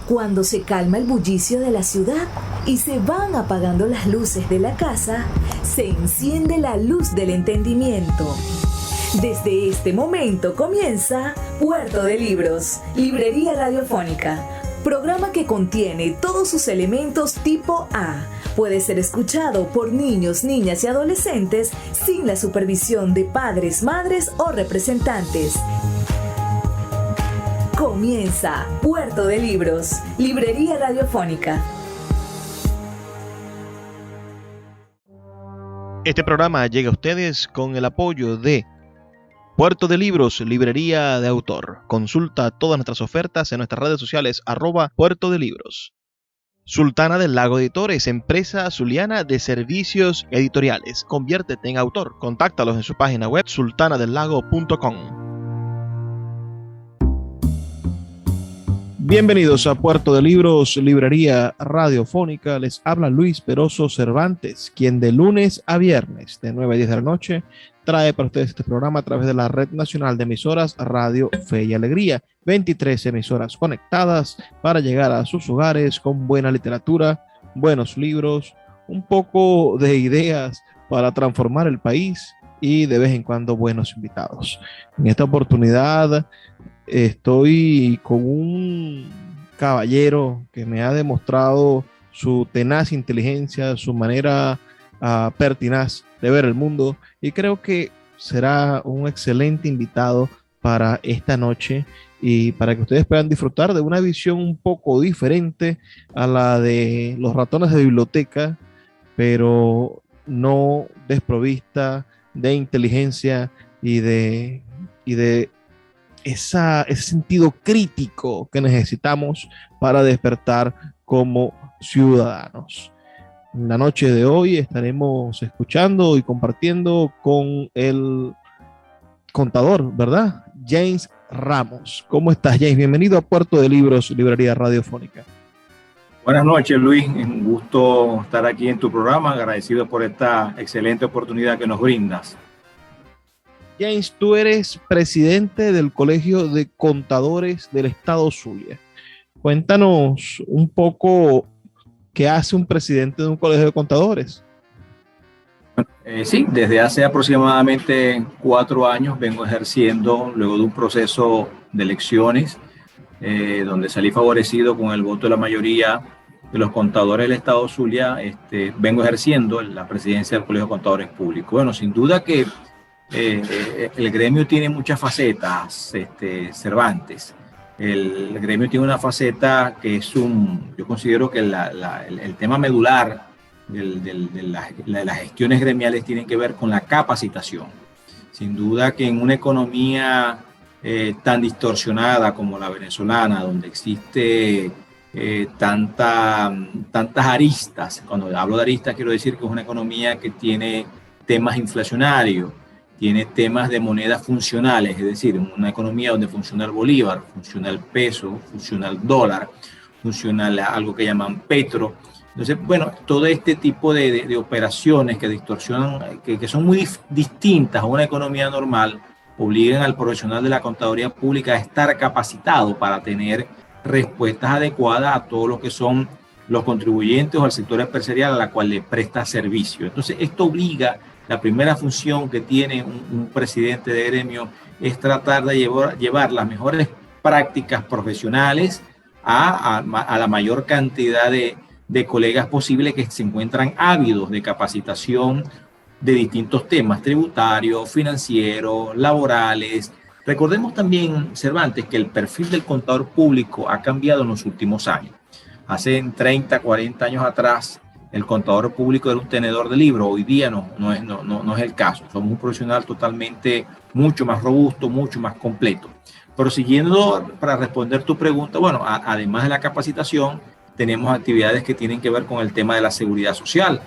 Cuando se calma el bullicio de la ciudad y se van apagando las luces de la casa, se enciende la luz del entendimiento. Desde este momento comienza Puerto de Libros, Librería Radiofónica, programa que contiene todos sus elementos tipo A. Puede ser escuchado por niños, niñas y adolescentes sin la supervisión de padres, madres o representantes. Comienza Puerto de Libros, Librería Radiofónica. Este programa llega a ustedes con el apoyo de Puerto de Libros, Librería de Autor. Consulta todas nuestras ofertas en nuestras redes sociales @Puerto de Libros. Sultana del Lago Editores, empresa zuliana de servicios editoriales. Conviértete en autor. Contáctalos en su página web sultanadelago.com. Bienvenidos a Puerto de Libros, Librería Radiofónica. Les habla Luis Peroso Cervantes, quien de lunes a viernes de 9 a 10 de la noche trae para ustedes este programa a través de la Red Nacional de Emisoras Radio Fe y Alegría. 23 emisoras conectadas para llegar a sus hogares con buena literatura, buenos libros, un poco de ideas para transformar el país y de vez en cuando buenos invitados. En esta oportunidad estoy con un caballero que me ha demostrado su tenaz inteligencia, su manera pertinaz de ver el mundo, y creo que será un excelente invitado para esta noche y para que ustedes puedan disfrutar de una visión un poco diferente a la de los ratones de biblioteca, pero no desprovista de inteligencia y de ese sentido crítico que necesitamos para despertar como ciudadanos. En la noche de hoy estaremos escuchando y compartiendo con el contador, ¿verdad? James Ramos. ¿Cómo estás, James? Bienvenido a Puerto de Libros, Librería Radiofónica. Buenas noches, Luis. Un gusto estar aquí en tu programa. Agradecido por esta excelente oportunidad que nos brindas. James, tú eres presidente del Colegio de Contadores del Estado Zulia. Cuéntanos un poco qué hace un presidente de un colegio de contadores. Sí, desde hace aproximadamente 4 años vengo ejerciendo, luego de un proceso de elecciones, donde salí favorecido con el voto de la mayoría de los contadores del Estado Zulia. Vengo ejerciendo la presidencia del Colegio de Contadores Públicos. Bueno, sin duda que el gremio tiene muchas facetas, Cervantes. El gremio tiene una faceta que es yo considero que el tema medular de las gestiones gremiales tienen que ver con la capacitación. Sin duda que en una economía tan distorsionada como la venezolana, donde existe tantas aristas, cuando hablo de aristas quiero decir que es una economía que tiene temas inflacionarios, tiene temas de monedas funcionales, es decir, una economía donde funciona el bolívar, funciona el peso, funciona el dólar, funciona algo que llaman petro. Entonces, bueno, todo este tipo de operaciones que distorsionan, que son muy distintas a una economía normal, obligan al profesional de la contaduría pública a estar capacitado para tener respuestas adecuadas a todo lo que son los contribuyentes o al sector empresarial a la cual le presta servicio. Entonces, esto obliga. La primera función que tiene un presidente de gremio es tratar de llevar las mejores prácticas profesionales a la mayor cantidad de colegas posible que se encuentran ávidos de capacitación de distintos temas tributarios, financieros, laborales. Recordemos también, Cervantes, que el perfil del contador público ha cambiado en los últimos años. Hace 30, 40 años atrás, el contador público era un tenedor de libros. Hoy día no es el caso. Somos un profesional totalmente mucho más robusto, mucho más completo. Pero siguiendo para responder tu pregunta, bueno, además de la capacitación, tenemos actividades que tienen que ver con el tema de la seguridad social.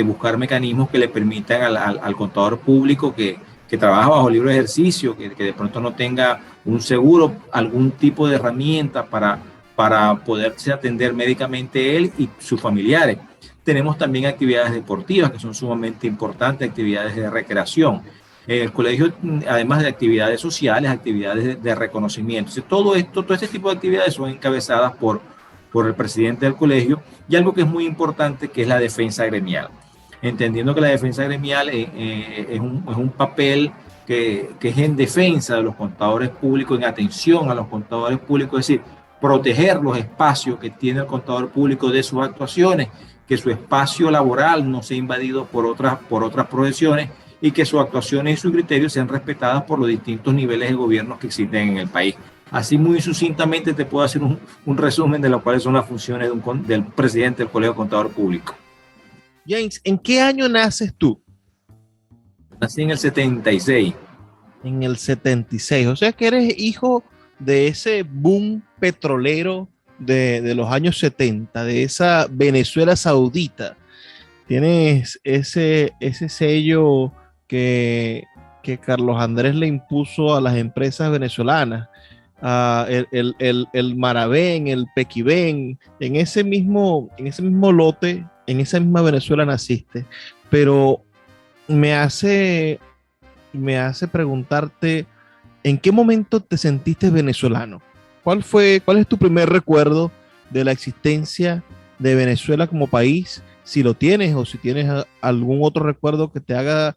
Buscar mecanismos que le permitan al contador público que trabaja bajo libre ejercicio, que de pronto no tenga un seguro, algún tipo de herramienta para poderse atender médicamente él y sus familiares. Tenemos también actividades deportivas que son sumamente importantes, actividades de recreación. El colegio, además de actividades sociales, actividades de reconocimiento. Entonces, todo este tipo de actividades son encabezadas por por el presidente del colegio, y algo que es muy importante, que es la defensa gremial. Entendiendo que la defensa gremial es un papel que es en defensa de los contadores públicos, en atención a los contadores públicos, es decir, proteger los espacios que tiene el contador público de sus actuaciones, que su espacio laboral no sea invadido por otras profesiones y que sus actuaciones y sus criterios sean respetadas por los distintos niveles de gobierno que existen en el país. Así muy sucintamente te puedo hacer un resumen de lo cuales son las funciones del presidente del Colegio de Contador Público. James, ¿en qué año naces tú? Nací en el 76. En el 76, o sea que eres hijo de ese boom petrolero de los años 70, de esa Venezuela saudita. Tienes ese sello que Carlos Andrés le impuso a las empresas venezolanas, el Maravén, el Pequibén, en ese mismo lote, en esa misma Venezuela naciste, pero me hace preguntarte, ¿en qué momento te sentiste venezolano? ¿Cuál es tu primer recuerdo de la existencia de Venezuela como país? Si lo tienes o si tienes algún otro recuerdo que te haga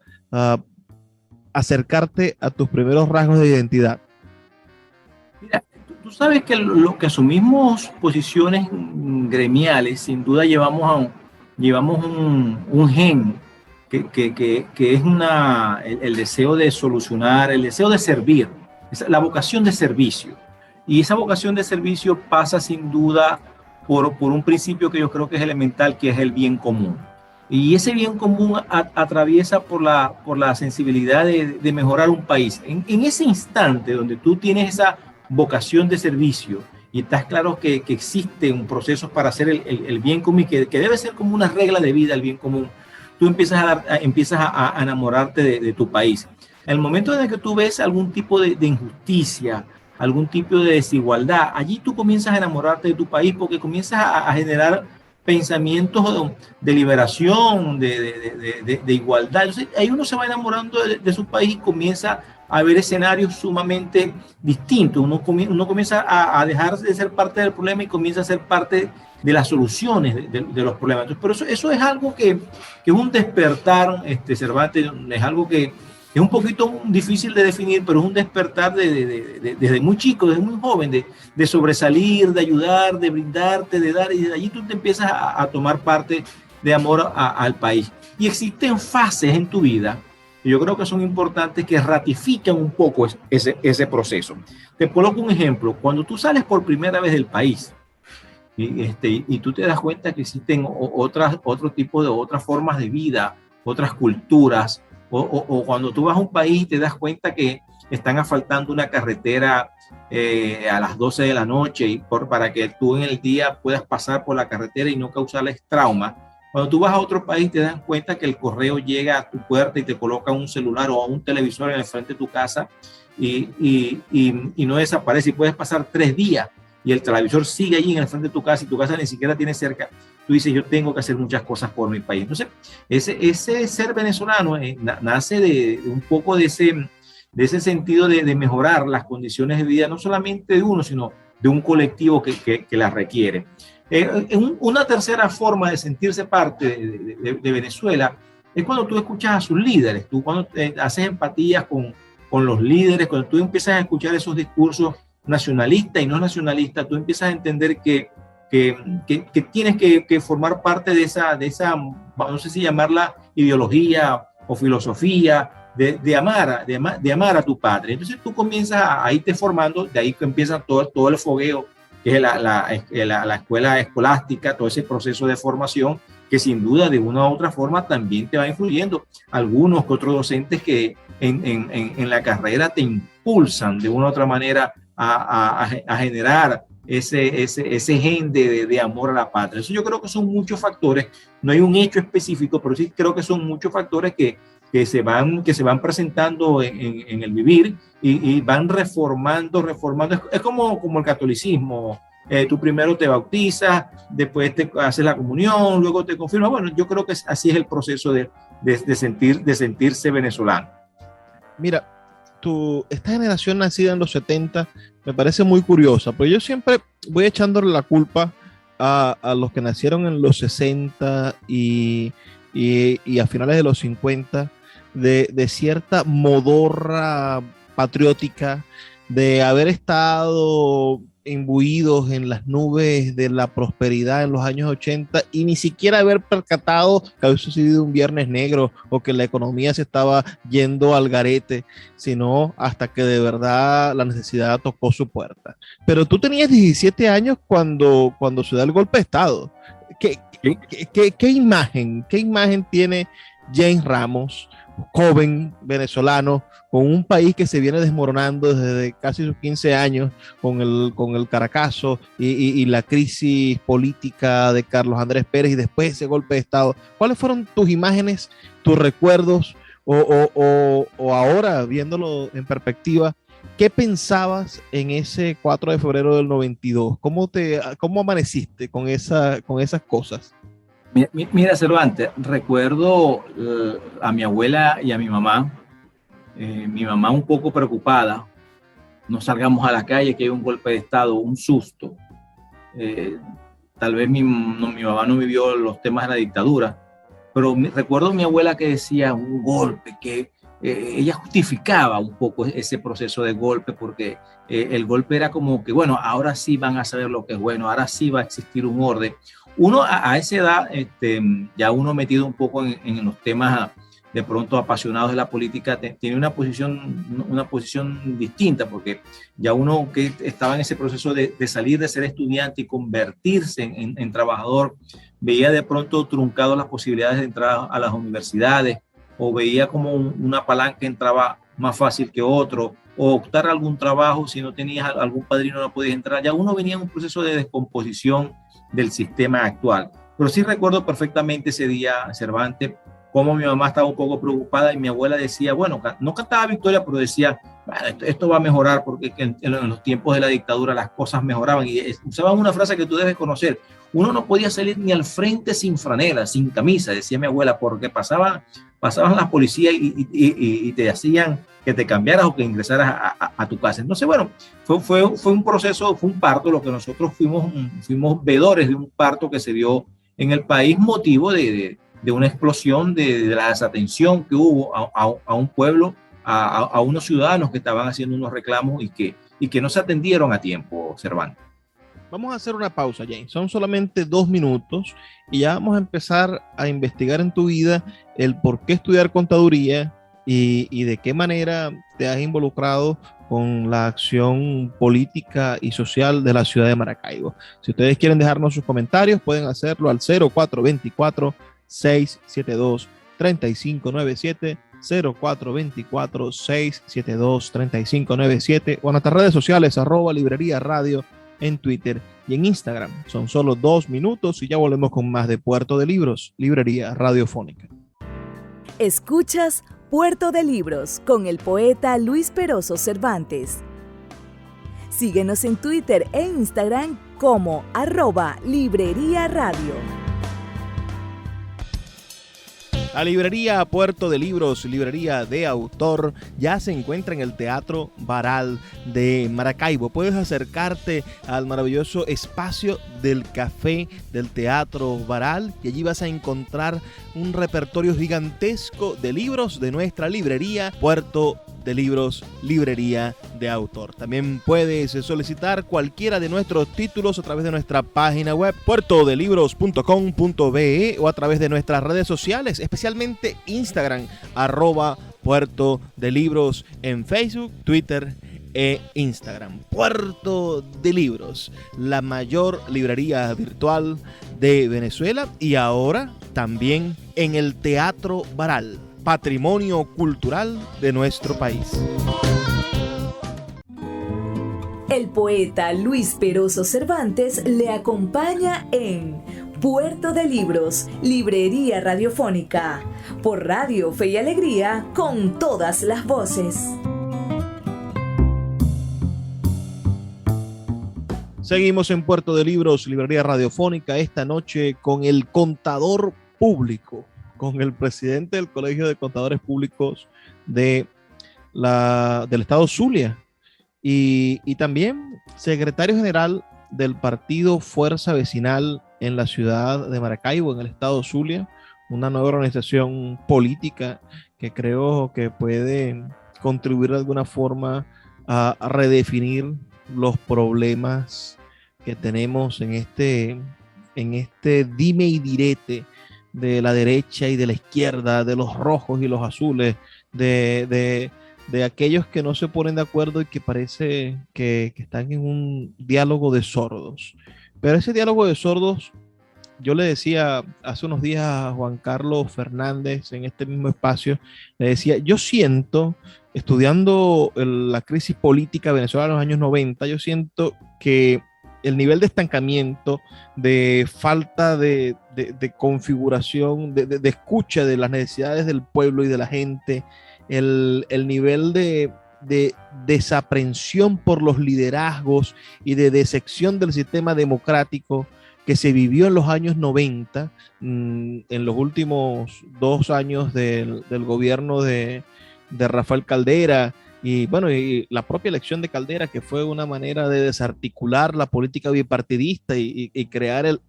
acercarte a tus primeros rasgos de identidad. Mira, tú sabes que lo que asumimos posiciones gremiales, sin duda llevamos un gen que es el deseo de solucionar, el deseo de servir, la vocación de servicio. Y esa vocación de servicio pasa sin duda por un principio que yo creo que es elemental, que es el bien común. Y ese bien común atraviesa por la sensibilidad de mejorar un país. En ese instante donde tú tienes esa vocación de servicio y estás claro que existe un proceso para hacer el bien común, que debe ser como una regla de vida el bien común, tú empiezas a enamorarte de tu país. En el momento en el que tú ves algún tipo de injusticia, algún tipo de desigualdad, allí tú comienzas a enamorarte de tu país porque comienzas a generar pensamientos de liberación, de igualdad. Entonces, ahí uno se va enamorando de su país y comienza a ver escenarios sumamente distintos. Uno comienza a dejar de ser parte del problema y comienza a ser parte de las soluciones de los problemas. Entonces, pero eso es algo que es un despertar, Cervantes, es algo que es un poquito difícil de definir, pero es un despertar desde muy chico, desde muy joven, de sobresalir, de ayudar, de brindarte, de dar, y desde allí tú te empiezas a tomar parte de amor al país. Y existen fases en tu vida que yo creo que son importantes, que ratifican un poco ese proceso. Te coloco un ejemplo. Cuando tú sales por primera vez del país y tú te das cuenta que existen otras formas de vida, otras culturas, o cuando tú vas a un país y te das cuenta que están asfaltando una carretera a las 12 de la noche para que tú en el día puedas pasar por la carretera y no causarles trauma. Cuando tú vas a otro país te das cuenta que el correo llega a tu puerta y te coloca un celular o un televisor en el frente de tu casa y no desaparece, y puedes pasar 3 días y el televisor sigue allí en el frente de tu casa y tu casa ni siquiera tiene cerca. Tú dices, yo tengo que hacer muchas cosas por mi país. Entonces, ese ser venezolano nace de un poco de ese sentido de mejorar las condiciones de vida, no solamente de uno, sino de un colectivo que las requiere. Una tercera forma de sentirse parte de Venezuela es cuando tú escuchas a sus líderes, tú cuando haces empatías con los líderes, cuando tú empiezas a escuchar esos discursos nacionalistas y no nacionalistas, tú empiezas a entender que tienes que formar parte de esa, no sé si llamarla ideología o filosofía, de amar a tu patria. Entonces tú comienzas a irte formando, de ahí que empieza todo el fogueo, que es la escuela escolástica, todo ese proceso de formación, que sin duda de una u otra forma también te va influyendo. Algunos que otros docentes que en la carrera te impulsan de una u otra manera a generar ese gen de amor a la patria. Eso yo creo que son muchos factores, no hay un hecho específico, pero sí creo que son muchos factores que se van presentando en el vivir y van reformando. Es como el catolicismo. Tú primero te bautizas, después te haces la comunión, luego te confirmas. Bueno, yo creo que así es el proceso de sentirse venezolano. Mira, esta generación nacida en los 70 me parece muy curiosa, porque yo siempre voy echándole la culpa a los que nacieron en los 60 y a finales de los 50 de cierta modorra patriótica, de haber estado imbuidos en las nubes de la prosperidad en los años 80 y ni siquiera haber percatado que había sucedido un viernes negro o que la economía se estaba yendo al garete, sino hasta que de verdad la necesidad tocó su puerta. Pero tú tenías 17 años cuando se da el golpe de Estado. ¿Qué imagen tiene James Ramos, joven venezolano, con un país que se viene desmoronando desde casi sus 15 años con el Caracazo y la crisis política de Carlos Andrés Pérez y después ese golpe de Estado? ¿Cuáles fueron tus imágenes, tus recuerdos o ahora viéndolo en perspectiva, qué pensabas en ese 4 de febrero del 92? ¿Cómo amaneciste con esas cosas? Mira, Cervantes, recuerdo a mi abuela y a mi mamá un poco preocupada, no salgamos a la calle, que hay un golpe de Estado, un susto. Tal vez mi mamá no vivió los temas de la dictadura, pero recuerdo a mi abuela que decía un golpe, que ella justificaba un poco ese proceso de golpe, porque el golpe era como que, bueno, ahora sí van a saber lo que es bueno, ahora sí va a existir un orden. Uno a esa edad, ya uno metido un poco en los temas de pronto apasionados de la política, tiene una posición distinta, porque ya uno que estaba en ese proceso de salir de ser estudiante y convertirse en trabajador, veía de pronto truncado las posibilidades de entrar a las universidades, o veía como una palanca entraba más fácil que otro, o optar a algún trabajo, si no tenías algún padrino no podías entrar. Ya uno venía en un proceso de descomposición del sistema actual. Pero sí recuerdo perfectamente ese día, Cervantes, cómo mi mamá estaba un poco preocupada y mi abuela decía, bueno, no cantaba victoria, pero decía, bueno, esto va a mejorar, porque en los tiempos de la dictadura las cosas mejoraban. Y usaban una frase que tú debes conocer: uno no podía salir ni al frente sin franela, sin camisa, decía mi abuela, porque pasaban las policías y te hacían que te cambiaras o que ingresaras a tu casa. Entonces, bueno, fue un proceso, fue un parto, lo que nosotros fuimos vedores de un parto que se dio en el país, motivo de una explosión de la desatención que hubo a un pueblo, a unos ciudadanos que estaban haciendo unos reclamos y que no se atendieron a tiempo, Cervantes. Vamos a hacer una pausa, James. Son solamente 2 minutos y ya vamos a empezar a investigar en tu vida el por qué estudiar contaduría y de qué manera te has involucrado con la acción política y social de la ciudad de Maracaibo. Si ustedes quieren dejarnos sus comentarios, pueden hacerlo al 0424-672-3597, 0424-672-3597 o en nuestras redes sociales, @librería radio en Twitter y en Instagram. Son solo 2 minutos y ya volvemos con más de Puerto de Libros, Librería Radiofónica. Escuchas Puerto de Libros con el poeta Luis Peroso Cervantes. Síguenos en Twitter e Instagram como @librería radio. La librería Puerto de Libros, librería de autor, ya se encuentra en el Teatro Baral de Maracaibo. Puedes acercarte al maravilloso espacio del café del Teatro Baral y allí vas a encontrar un repertorio gigantesco de libros de nuestra librería Puerto de Libros, librería de autor. También puedes solicitar cualquiera de nuestros títulos a través de nuestra página web puertodelibros.com.be o a través de nuestras redes sociales, especialmente Instagram, @Puerto de Libros en Facebook, Twitter e Instagram. Puerto de Libros, la mayor librería virtual de Venezuela y ahora también en el Teatro Baral, patrimonio cultural de nuestro país. El poeta Luis Peroso Cervantes le acompaña en Puerto de Libros, librería radiofónica, por Radio Fe y Alegría, con todas las voces. Seguimos en Puerto de Libros, librería radiofónica, esta noche con el contador público, con el presidente del Colegio de Contadores Públicos del estado Zulia y también secretario general del partido Fuerza Vecinal en la ciudad de Maracaibo, en el estado Zulia, una nueva organización política que creo que puede contribuir de alguna forma a redefinir los problemas que tenemos en este dime y direte de la derecha y de la izquierda, de los rojos y los azules, de aquellos que no se ponen de acuerdo y que parece que están en un diálogo de sordos. Pero ese diálogo de sordos, yo le decía hace unos días a Juan Carlos Fernández en este mismo espacio, le decía, yo siento, estudiando la crisis política venezolana en los años 90, yo siento que el nivel de estancamiento, de falta de configuración, de escucha de las necesidades del pueblo y de la gente, el nivel de desaprensión por los liderazgos y de decepción del sistema democrático que se vivió en los años 90, en los últimos 2 años del gobierno de Rafael Caldera, y bueno, y la propia elección de Caldera, que fue una manera de desarticular la política bipartidista y crear el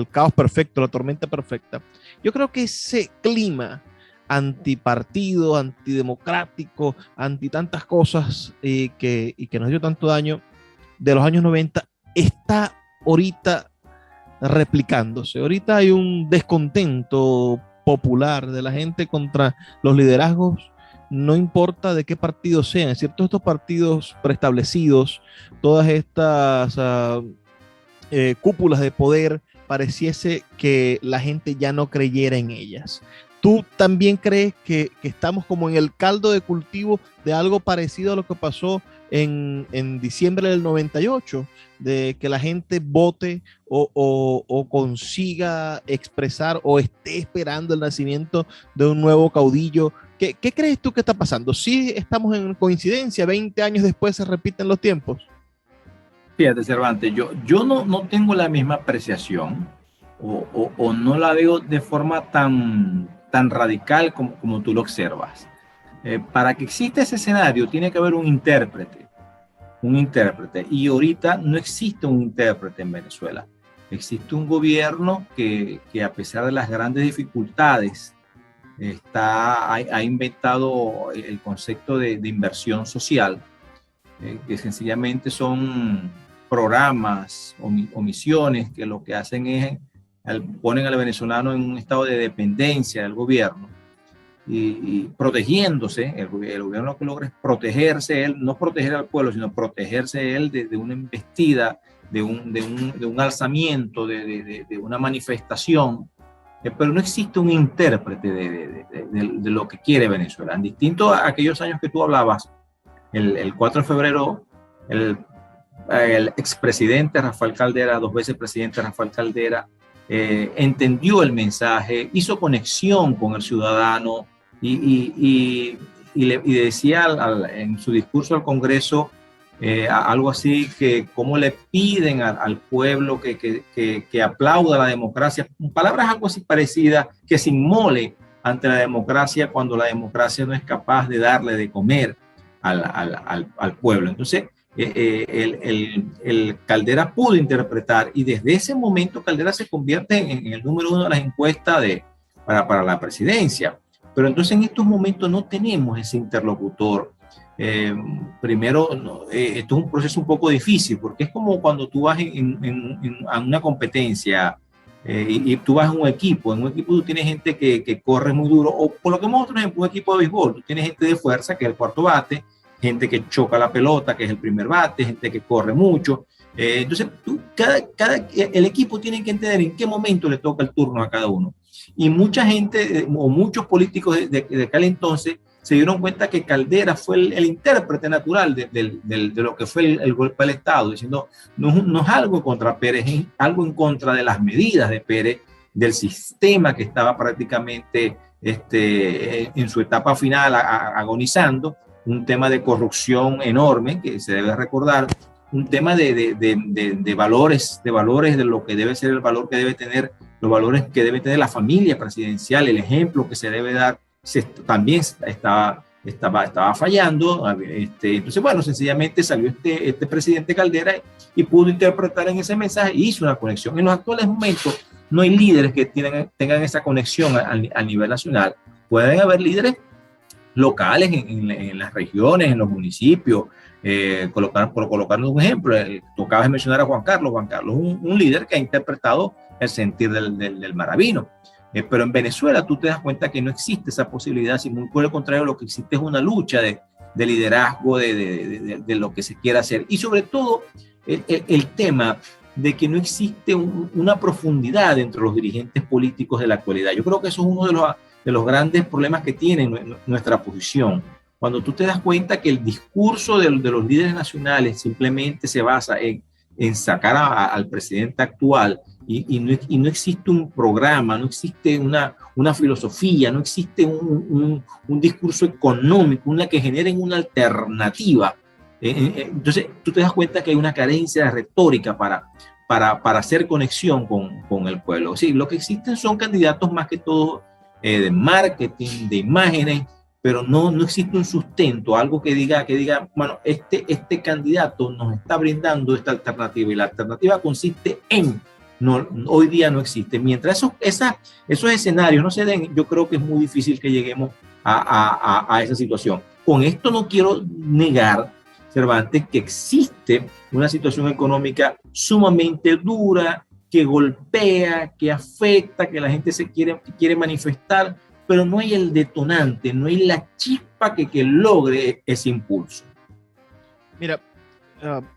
caos perfecto, la tormenta perfecta. Yo creo que ese clima antipartido, antidemocrático, anti tantas cosas y que nos dio tanto daño de los años 90 está ahorita replicándose. Ahorita hay un descontento popular de la gente contra los liderazgos, no importa de qué partido sean, es cierto, estos partidos preestablecidos, todas estas cúpulas de poder, pareciese que la gente ya no creyera en ellas. ¿Tú también crees que estamos como en el caldo de cultivo de algo parecido a lo que pasó en diciembre del 98, de que la gente vote o consiga expresar o esté esperando el nacimiento de un nuevo caudillo? ¿Qué crees tú que está pasando? ¿Sí estamos en coincidencia? ¿20 años después se repiten los tiempos? Fíjate, Cervantes, yo no tengo la misma apreciación o no la veo de forma tan radical como tú lo observas. Para que exista ese escenario tiene que haber un intérprete, y ahorita no existe un intérprete en Venezuela. Existe un gobierno que a pesar de las grandes dificultades ha inventado el concepto de inversión social, que sencillamente son programas o misiones que lo que hacen es ponen al venezolano en un estado de dependencia del gobierno y protegiéndose. El gobierno lo que logra es protegerse él, no proteger al pueblo, sino protegerse él de una embestida, de un alzamiento, de una manifestación. Pero no existe un intérprete de lo que quiere Venezuela. En distinto a aquellos años que tú hablabas, el 4 de febrero, el expresidente Rafael Caldera, 2 veces presidente Rafael Caldera, entendió el mensaje, hizo conexión con el ciudadano y le decía en su discurso al Congreso algo así que cómo le piden al pueblo que aplauda la democracia, palabras algo así parecidas, que se inmole ante la democracia cuando la democracia no es capaz de darle de comer al pueblo. Entonces, el Caldera pudo interpretar, y desde ese momento Caldera se convierte en el número 1 de las encuestas para la presidencia. Pero entonces en estos momentos no tenemos ese interlocutor. Primero, esto es un proceso un poco difícil, porque es como cuando tú vas a una competencia y tú vas a un equipo. En un equipo tú tienes gente que corre muy duro, o por lo que hemos otro ejemplo, un equipo de béisbol, tú tienes gente de fuerza, que es el cuarto bate, gente que choca la pelota, que es el primer bate, gente que corre mucho. Entonces, el equipo tiene que entender en qué momento le toca el turno a cada uno. Y mucha gente, o muchos políticos de aquel entonces, se dieron cuenta que Caldera fue el intérprete natural de lo que fue el golpe al Estado, diciendo, no es algo contra Pérez, es algo en contra de las medidas de Pérez, del sistema que estaba prácticamente en su etapa final agonizando, un tema de corrupción enorme que se debe recordar, un tema de valores, de lo que debe ser el valor que debe tener, los valores que debe tener la familia presidencial, el ejemplo que se debe dar. También estaba estaba fallando. Entonces, bueno, sencillamente salió este presidente Caldera y pudo interpretar en ese mensaje y hizo una conexión. En los actuales momentos no hay líderes que tengan esa conexión a nivel nacional. Pueden haber líderes locales en las regiones, en los municipios. Por colocarnos un ejemplo, tú acabas de mencionar a Juan Carlos. Juan Carlos es un líder que ha interpretado el sentir del maravino. Pero en Venezuela tú te das cuenta que no existe esa posibilidad, sino por el contrario, lo que existe es una lucha de liderazgo, de lo que se quiera hacer. Y sobre todo, el tema de que no existe una profundidad entre los dirigentes políticos de la actualidad. Yo creo que eso es uno de los grandes problemas que tiene nuestra posición. Cuando tú te das cuenta que el discurso de los líderes nacionales simplemente se basa en sacar al presidente actual y no existe un programa, no existe una filosofía, no existe un discurso económico, una que generen una alternativa. Entonces tú te das cuenta que hay una carencia de retórica para hacer conexión con el pueblo. Sí, lo que existen son candidatos más que todo de marketing, de imágenes, pero no existe un sustento, algo que diga, bueno, este candidato nos está brindando esta alternativa y la alternativa consiste en, hoy día no existe. Mientras esos escenarios no se den, yo creo que es muy difícil que lleguemos a esa situación. Con esto no quiero negar, Cervantes, que existe una situación económica sumamente dura, que golpea, que afecta, que la gente quiere manifestar, pero no hay el detonante, no hay la chispa que logre ese impulso. Mira,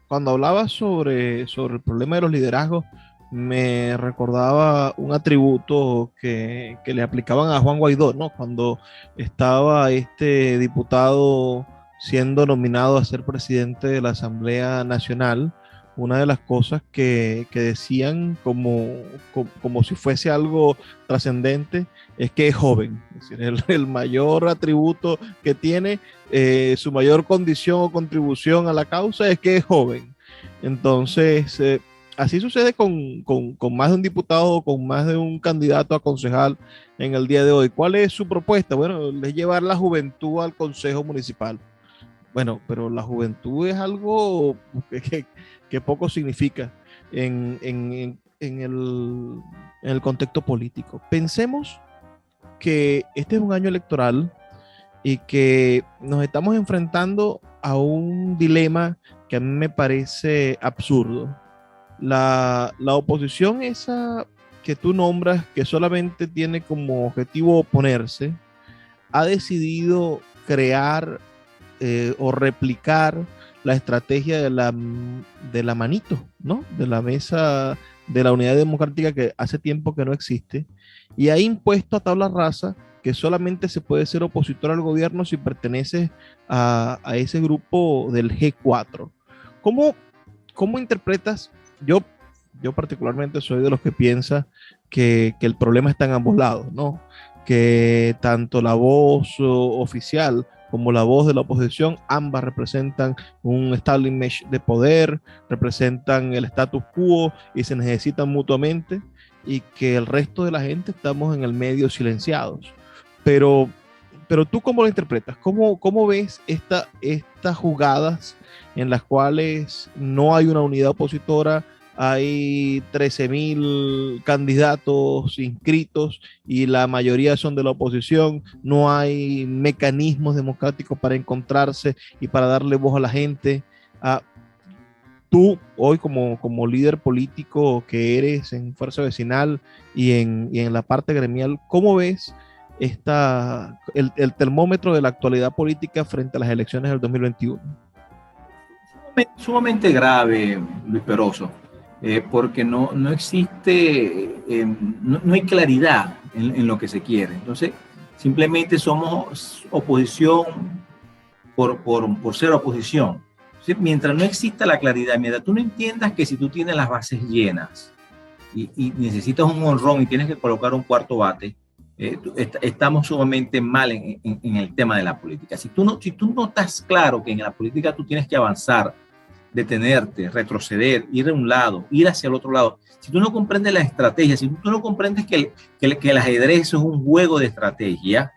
cuando hablaba sobre el problema de los liderazgos, me recordaba un atributo que le aplicaban a Juan Guaidó, ¿no? Cuando estaba este diputado siendo nominado a ser presidente de la Asamblea Nacional, una de las cosas que decían como si fuese algo trascendente es que es joven. Es decir, el mayor atributo que tiene, su mayor condición o contribución a la causa es que es joven. Entonces, así sucede con más de un diputado o con más de un candidato a concejal en el día de hoy. ¿Cuál es su propuesta? Bueno, es llevar la juventud al consejo municipal. Bueno, pero la juventud es algo que poco significa en el contexto político. Pensemos que este es un año electoral y que nos estamos enfrentando a un dilema que a mí me parece absurdo. La oposición esa que tú nombras, que solamente tiene como objetivo oponerse, ha decidido crear o replicar la estrategia de la manito, ¿no? De la mesa de la unidad democrática, que hace tiempo que no existe, y ha impuesto a tabla rasa que solamente se puede ser opositor al gobierno si perteneces a ese grupo del G4. ¿Cómo interpretas? Yo particularmente soy de los que piensa que el problema está en ambos lados, ¿no? Que tanto la voz oficial como la voz de la oposición, ambas representan un establishment de poder, representan el status quo y se necesitan mutuamente, y que el resto de la gente estamos en el medio silenciados. Pero tú, ¿cómo lo interpretas? ¿Cómo ves estas jugadas en las cuales no hay una unidad opositora, hay 13,000 candidatos inscritos y la mayoría son de la oposición, no hay mecanismos democráticos para encontrarse y para darle voz a la gente? Tú, hoy como líder político que eres en Fuerza Vecinal y en la parte gremial, ¿cómo ves el termómetro de la actualidad política frente a las elecciones del 2021? Sumamente grave, Luis Peroso. Porque no existe, no hay claridad en lo que se quiere. Entonces, simplemente somos oposición por ser oposición. Entonces, mientras no exista la claridad, mientras tú no entiendas que si tú tienes las bases llenas y necesitas un honrón y tienes que colocar un cuarto bate, estamos sumamente mal en el tema de la política. Si tú no estás claro que en la política tú tienes que avanzar, detenerte, retroceder, ir de un lado, ir hacia el otro lado. Si tú no comprendes la estrategia, si tú no comprendes que el ajedrez es un juego de estrategia,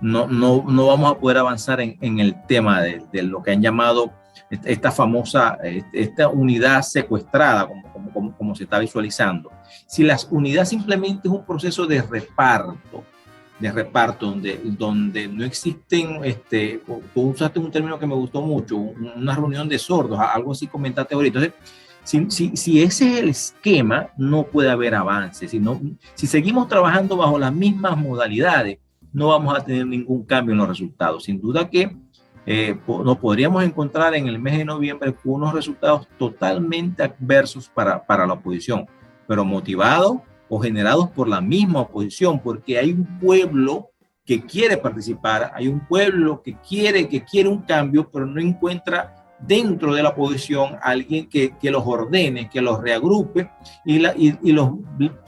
no vamos a poder avanzar en el tema de lo que han llamado esta famosa, esta unidad secuestrada, como se está visualizando. Si la unidad simplemente es un proceso de reparto, donde no existen, tú usaste un término que me gustó mucho, una reunión de sordos, algo así comentaste ahorita. Entonces, si ese es el esquema, no puede haber avance. Si seguimos trabajando bajo las mismas modalidades, no vamos a tener ningún cambio en los resultados. Sin duda que nos podríamos encontrar en el mes de noviembre con unos resultados totalmente adversos para la oposición, pero motivados o generados por la misma oposición, porque hay un pueblo que quiere participar, hay un pueblo que quiere un cambio, pero no encuentra dentro de la oposición alguien que los ordene, que los reagrupe, y los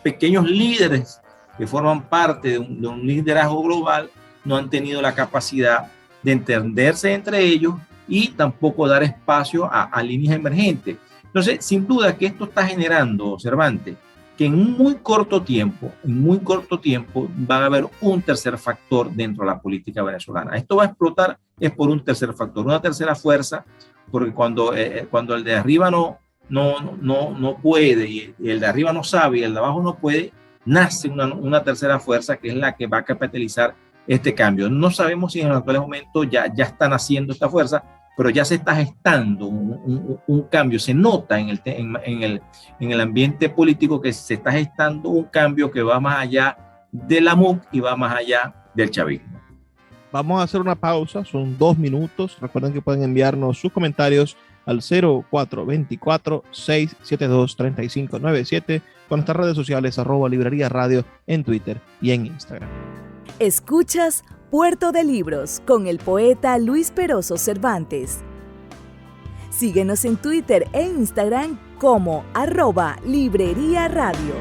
pequeños líderes que forman parte de un liderazgo global no han tenido la capacidad de entenderse entre ellos y tampoco dar espacio a líneas emergentes. Entonces, sin duda que esto está generando, Cervantes, que en un muy corto tiempo va a haber un tercer factor dentro de la política venezolana. Esto va a explotar es por un tercer factor, una tercera fuerza, porque cuando el de arriba no puede y el de arriba no sabe y el de abajo no puede, nace una tercera fuerza que es la que va a capitalizar este cambio. No sabemos si en el actual momento ya están haciendo esta fuerza, pero ya se está gestando un cambio. Se nota en el ambiente político que se está gestando un cambio que va más allá de la MUC y va más allá del chavismo. Vamos a hacer una pausa, son 2 minutos. Recuerden que pueden enviarnos sus comentarios al 0424-672-3597 con nuestras redes sociales @Librería Radio en Twitter y en Instagram. Escuchas Puerto de Libros con el poeta Luis Peroso Cervantes. Síguenos en Twitter e Instagram como @Librería Radio.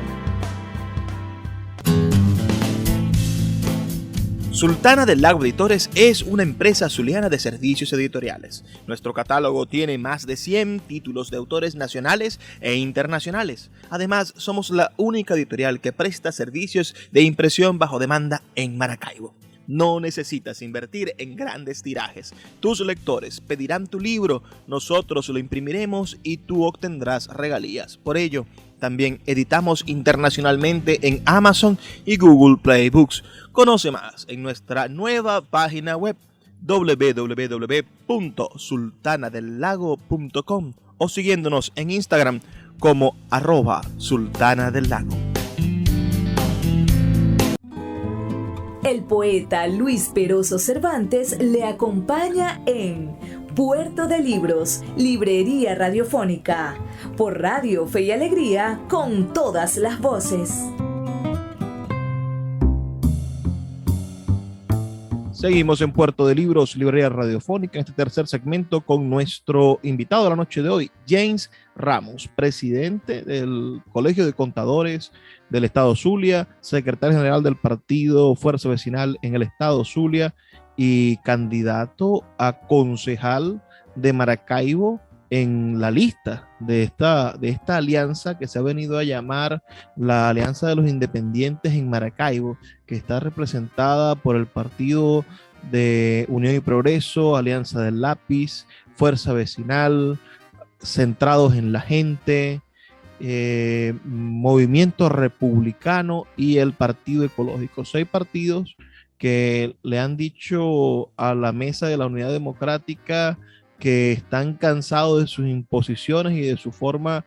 Sultana del Lago Editores es una empresa zuliana de servicios editoriales. Nuestro catálogo tiene más de 100 títulos de autores nacionales e internacionales. Además, somos la única editorial que presta servicios de impresión bajo demanda en Maracaibo. No necesitas invertir en grandes tirajes. Tus lectores pedirán tu libro, nosotros lo imprimiremos y tú obtendrás regalías. Por ello, también editamos internacionalmente en Amazon y Google Play Books. Conoce más en nuestra nueva página web www.sultanadelago.com o siguiéndonos en Instagram como @sultanadelago. El poeta Luis Peroso Cervantes le acompaña en Puerto de Libros, Librería Radiofónica, por Radio Fe y Alegría, con todas las voces. Seguimos en Puerto de Libros, Librería Radiofónica, en este tercer segmento con nuestro invitado de la noche de hoy, James Ramos, presidente del Colegio de Contadores del Estado Zulia, secretario general del partido Fuerza Vecinal en el Estado Zulia y candidato a concejal de Maracaibo en la lista de esta alianza que se ha venido a llamar la Alianza de los Independientes en Maracaibo, que está representada por el Partido de Unión y Progreso, Alianza del Lápiz, Fuerza Vecinal, Centrados en la Gente, Movimiento Republicano y el Partido Ecológico. 6 partidos que le han dicho a la mesa de la Unidad Democrática que están cansados de sus imposiciones y de su forma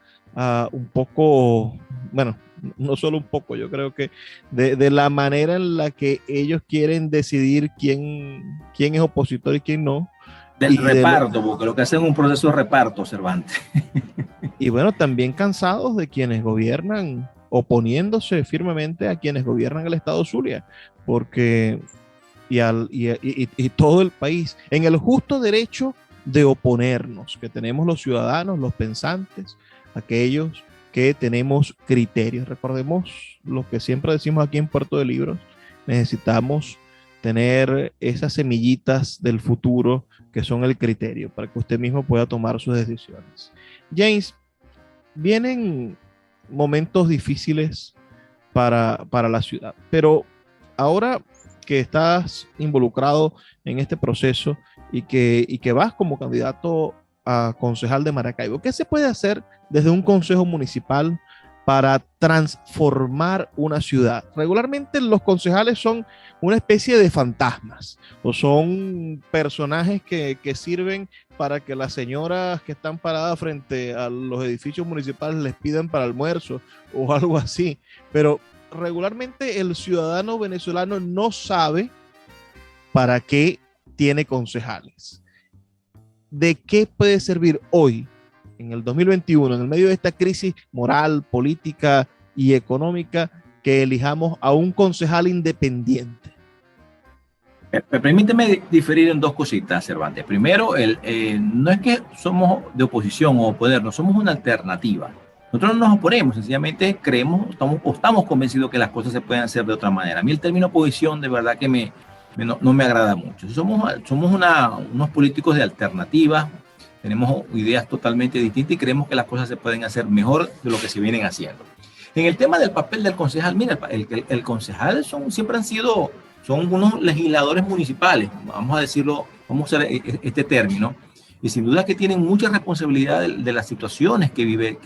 un poco, bueno, no solo un poco, yo creo que de la manera en la que ellos quieren decidir quién es opositor y quién no. Del reparto, porque lo que hacen es un proceso de reparto, Cervantes. Y bueno, también cansados de quienes gobiernan, oponiéndose firmemente a quienes gobiernan el Estado Zulia, porque y todo el país, en el justo derecho de oponernos, que tenemos los ciudadanos, los pensantes, aquellos que tenemos criterios. Recordemos lo que siempre decimos aquí en Puerto de Libros, necesitamos tener esas semillitas del futuro que son el criterio para que usted mismo pueda tomar sus decisiones. James, vienen momentos difíciles para la ciudad, pero ahora que estás involucrado en este proceso y que vas como candidato a concejal de Maracaibo. ¿Qué se puede hacer desde un consejo municipal para transformar una ciudad? Regularmente los concejales son una especie de fantasmas o son personajes que sirven para que las señoras que están paradas frente a los edificios municipales les pidan para almuerzo o algo así. Pero regularmente el ciudadano venezolano no sabe para qué tiene concejales. ¿De qué puede servir hoy, en el 2021, en el medio de esta crisis moral, política y económica, que elijamos a un concejal independiente? Permíteme diferir en dos cositas, Cervantes. Primero, no es que somos de oposición o poder, no somos una alternativa. Nosotros no nos oponemos, sencillamente creemos, estamos convencidos que las cosas se pueden hacer de otra manera. A mí el término oposición de verdad que no me agrada mucho. Somos unos políticos de alternativa, tenemos ideas totalmente distintas y creemos que las cosas se pueden hacer mejor de lo que se vienen haciendo. En el tema del papel del concejal, mira, el concejal siempre son unos legisladores municipales, vamos a decirlo, vamos a usar este término, y sin duda que tienen mucha responsabilidad de las situaciones que vive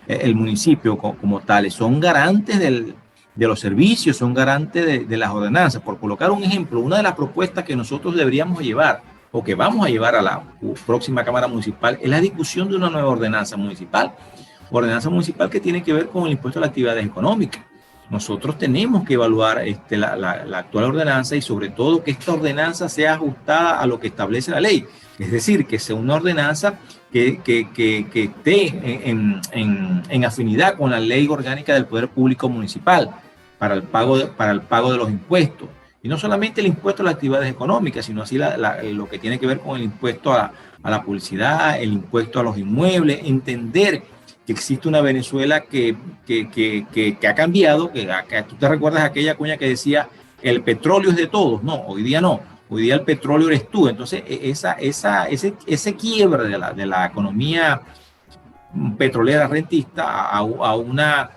el municipio como tales. Son garantes de los servicios, son garantes de las ordenanzas. Por colocar un ejemplo, una de las propuestas que nosotros deberíamos llevar o que vamos a llevar a la próxima Cámara Municipal es la discusión de una nueva ordenanza municipal que tiene que ver con el impuesto a las actividades económicas. Nosotros tenemos que evaluar la actual ordenanza y sobre todo que esta ordenanza sea ajustada a lo que establece la ley. Es decir, que sea una ordenanza que esté en afinidad con la ley orgánica del Poder Público Municipal para el pago de los impuestos. Y no solamente el impuesto a las actividades económicas, sino así lo que tiene que ver con el impuesto a la publicidad, el impuesto a los inmuebles, entender que existe una Venezuela que ha cambiado, que tú te recuerdas aquella cuña que decía, el petróleo es de todos. No, hoy día no. Hoy día el petróleo eres tú. Entonces, ese quiebre de la economía petrolera rentista a una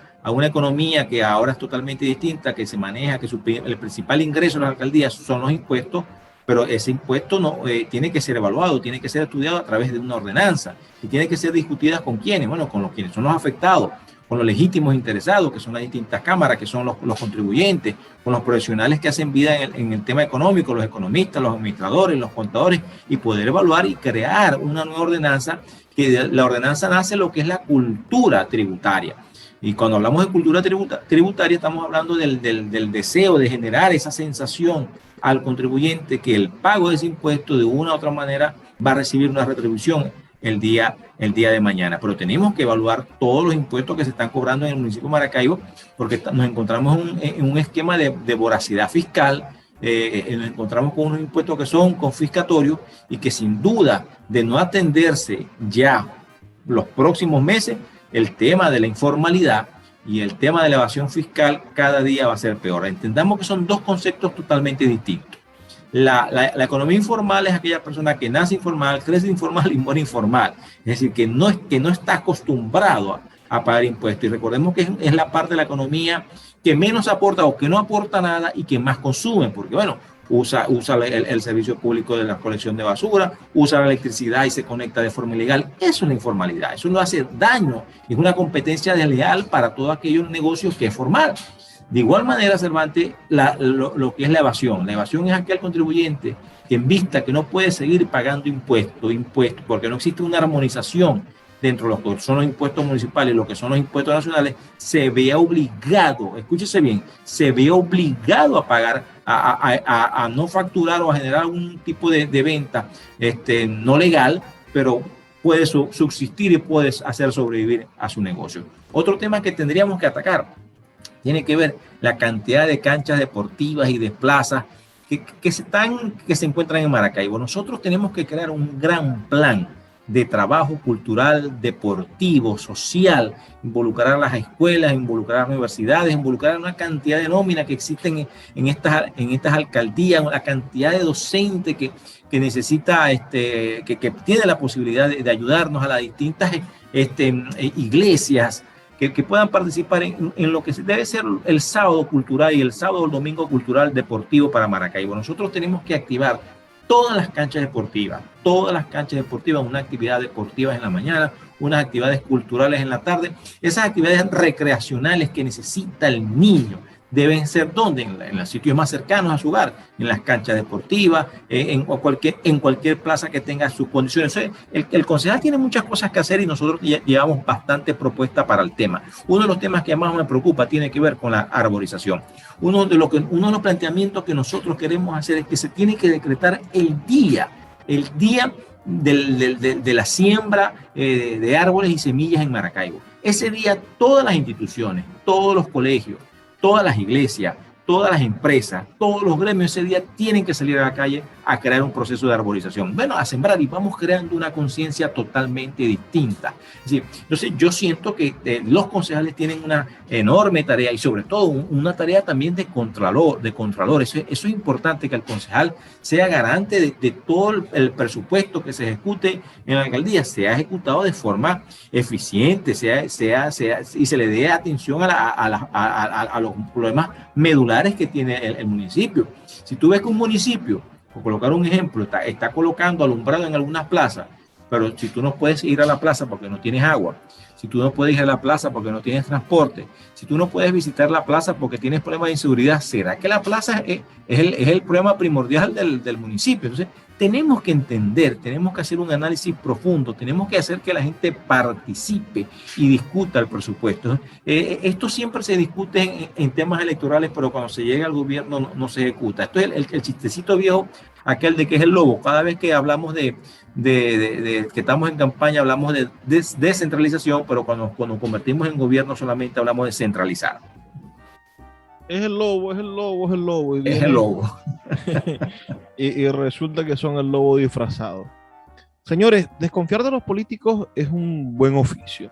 economía que ahora es totalmente distinta, que se maneja, que el principal ingreso de las alcaldías son los impuestos, pero ese impuesto tiene que ser evaluado, tiene que ser estudiado a través de una ordenanza y tiene que ser discutida con quiénes, bueno, con quienes son los afectados, con los legítimos interesados, que son las distintas cámaras, que son los contribuyentes, con los profesionales que hacen vida en el tema económico, los economistas, los administradores, los contadores, y poder evaluar y crear una nueva ordenanza, que la ordenanza nace lo que es la cultura tributaria. Y cuando hablamos de cultura tributaria, estamos hablando del deseo de generar esa sensación al contribuyente que el pago de ese impuesto de una u otra manera va a recibir una retribución el día de mañana. Pero tenemos que evaluar todos los impuestos que se están cobrando en el municipio de Maracaibo, porque nos encontramos en un esquema de voracidad fiscal. Nos encontramos con unos impuestos que son confiscatorios y que sin duda de no atenderse ya los próximos meses, el tema de la informalidad y el tema de la evasión fiscal cada día va a ser peor. Entendamos que son dos conceptos totalmente distintos. La economía informal es aquella persona que nace informal, crece informal y muere informal. Es decir, que no está acostumbrado a pagar impuestos. Y recordemos que es la parte de la economía que menos aporta o que no aporta nada y que más consume, porque bueno, usa el servicio público de la colección de basura, usa la electricidad y se conecta de forma ilegal. Eso es la informalidad, eso no hace daño, es una competencia desleal para todos aquellos negocios que es formal. De igual manera, Cervantes, lo que es la evasión es aquel contribuyente que en vista que no puede seguir pagando impuestos, porque no existe una armonización dentro de lo que son los impuestos municipales y lo que son los impuestos nacionales, se ve obligado, escúchese bien, se ve obligado a pagar, a no facturar o a generar un tipo de venta no legal, pero puede subsistir y puede hacer sobrevivir a su negocio. Otro tema que tendríamos que atacar tiene que ver la cantidad de canchas deportivas y de plazas que se encuentran en Maracaibo. Nosotros tenemos que crear un gran plan de trabajo cultural, deportivo, social, involucrar a las escuelas, involucrar a las universidades, involucrar a una cantidad de nóminas que existen en estas alcaldías, una cantidad de docentes que necesita, que tiene la posibilidad de ayudarnos a las distintas iglesias, que puedan participar en lo que debe ser el sábado cultural y el sábado o el domingo cultural deportivo para Maracaibo. Nosotros tenemos que activar todas las canchas deportivas, una actividad deportiva en la mañana, unas actividades culturales en la tarde. Esas actividades recreacionales que necesita el niño deben ser ¿dónde? En los sitios más cercanos a su hogar, en las canchas deportivas, en cualquier plaza que tenga sus condiciones. El concejal tiene muchas cosas que hacer y nosotros llevamos bastante propuesta para el tema. Uno de los temas que más me preocupa tiene que ver con la arborización. Uno de los planteamientos que nosotros queremos hacer es que se tiene que decretar el día de la siembra de árboles y semillas en Maracaibo. Ese día todas las instituciones, todos los colegios, todas las iglesias, todas las empresas, todos los gremios ese día tienen que salir a la calle a crear un proceso de arborización. Bueno, a sembrar, y vamos creando una conciencia totalmente distinta. Es decir, entonces yo siento que los concejales tienen una enorme tarea y sobre todo una tarea también de contralor. Eso es importante, que el concejal sea garante de todo el presupuesto que se ejecute en la alcaldía sea ejecutado de forma eficiente, y se le dé atención a los problemas medulares que tiene el municipio. Si tú ves que un municipio, por colocar un ejemplo, está colocando alumbrado en algunas plazas, pero si tú no puedes ir a la plaza porque no tienes agua, si tú no puedes ir a la plaza porque no tienes transporte, si tú no puedes visitar la plaza porque tienes problemas de inseguridad, ¿será que la plaza es el problema primordial del municipio? Entonces, tenemos que entender, tenemos que hacer un análisis profundo, tenemos que hacer que la gente participe y discuta el presupuesto. Esto siempre se discute en temas electorales, pero cuando se llega al gobierno no se ejecuta. Esto es el chistecito viejo, aquel de que es el lobo. Cada vez que hablamos de que estamos en campaña, hablamos de descentralización, pero cuando convertimos en gobierno solamente hablamos de centralizar. Es el lobo. Y es el lobo. y resulta que son el lobo disfrazado. Señores, desconfiar de los políticos es un buen oficio.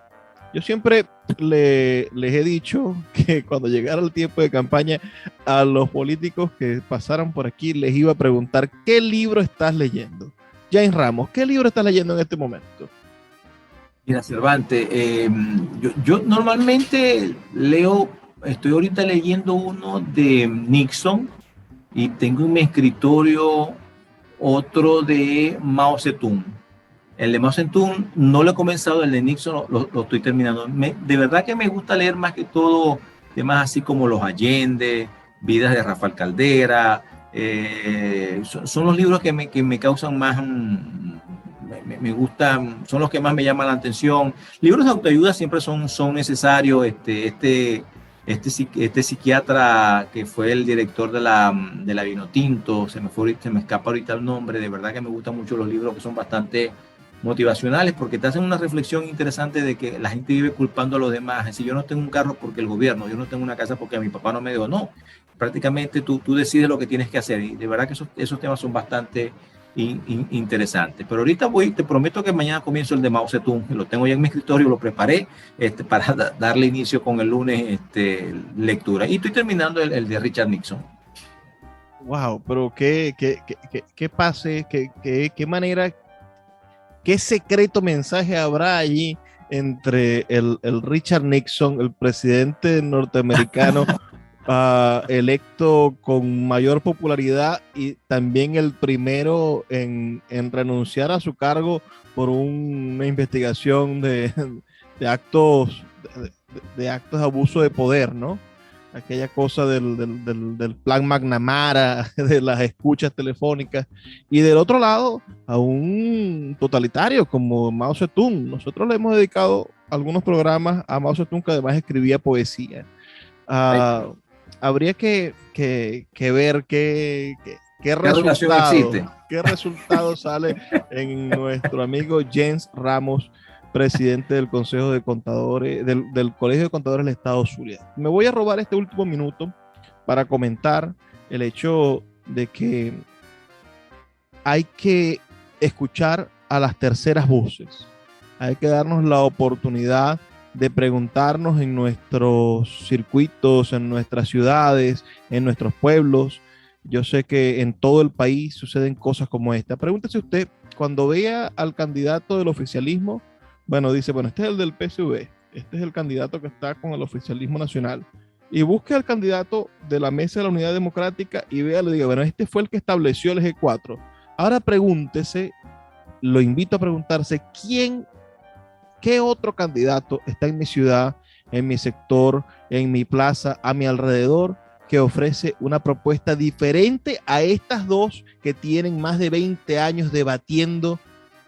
Yo siempre les he dicho que cuando llegara el tiempo de campaña, a los políticos que pasaran por aquí les iba a preguntar: ¿qué libro estás leyendo? James Ramos, ¿qué libro estás leyendo en este momento? Mira, Cervantes, yo normalmente estoy ahorita leyendo uno de Nixon y tengo en mi escritorio otro de Mao Zedong. El de Mao Zedong no lo he comenzado, el de Nixon lo estoy terminando. De verdad que me gusta leer más que todo temas así como Los Allende, Vidas de Rafael Caldera. Son los libros que me causan más, me gustan, son los que más me llaman la atención. Libros de autoayuda siempre son necesarios. Este psiquiatra que fue el director de la Vinotinto, se me escapa ahorita el nombre. De verdad que me gustan mucho los libros que son bastante motivacionales, porque te hacen una reflexión interesante de que la gente vive culpando a los demás. Es decir, yo no tengo un carro porque el gobierno, yo no tengo una casa porque mi papá no me dio. No, prácticamente tú decides lo que tienes que hacer, y de verdad que esos temas son bastante interesantes. Pero ahorita te prometo que mañana comienzo el de Mao Zedong, lo tengo ya en mi escritorio, lo preparé para darle inicio con el lunes lectura, y estoy terminando el de Richard Nixon. Wow, pero qué pase, qué manera, qué secreto mensaje habrá allí entre el Richard Nixon, el presidente norteamericano electo con mayor popularidad, y también el primero en renunciar a su cargo por una investigación de actos de abuso de poder, ¿no? Aquella cosa del plan McNamara, de las escuchas telefónicas, y del otro lado a un totalitario como Mao Zedong. Nosotros le hemos dedicado algunos programas a Mao Zedong, que además escribía poesía. Habría que ver qué resultado sale en nuestro amigo James Ramos, presidente del Consejo de Contadores, del Colegio de Contadores del Estado Zulia. Me voy a robar este último minuto para comentar el hecho de que hay que escuchar a las terceras voces. Hay que darnos la oportunidad de preguntarnos en nuestros circuitos, en nuestras ciudades, en nuestros pueblos. Yo sé que en todo el país suceden cosas como esta. Pregúntese usted, cuando vea al candidato del oficialismo, dice, este es el del PSV, este es el candidato que está con el oficialismo nacional, y busque al candidato de la Mesa de la Unidad Democrática y vea, le diga, bueno, este fue el que estableció el G4. Ahora pregúntese, lo invito a preguntarse, ¿qué otro candidato está en mi ciudad, en mi sector, en mi plaza, a mi alrededor, que ofrece una propuesta diferente a estas dos que tienen más de 20 años debatiendo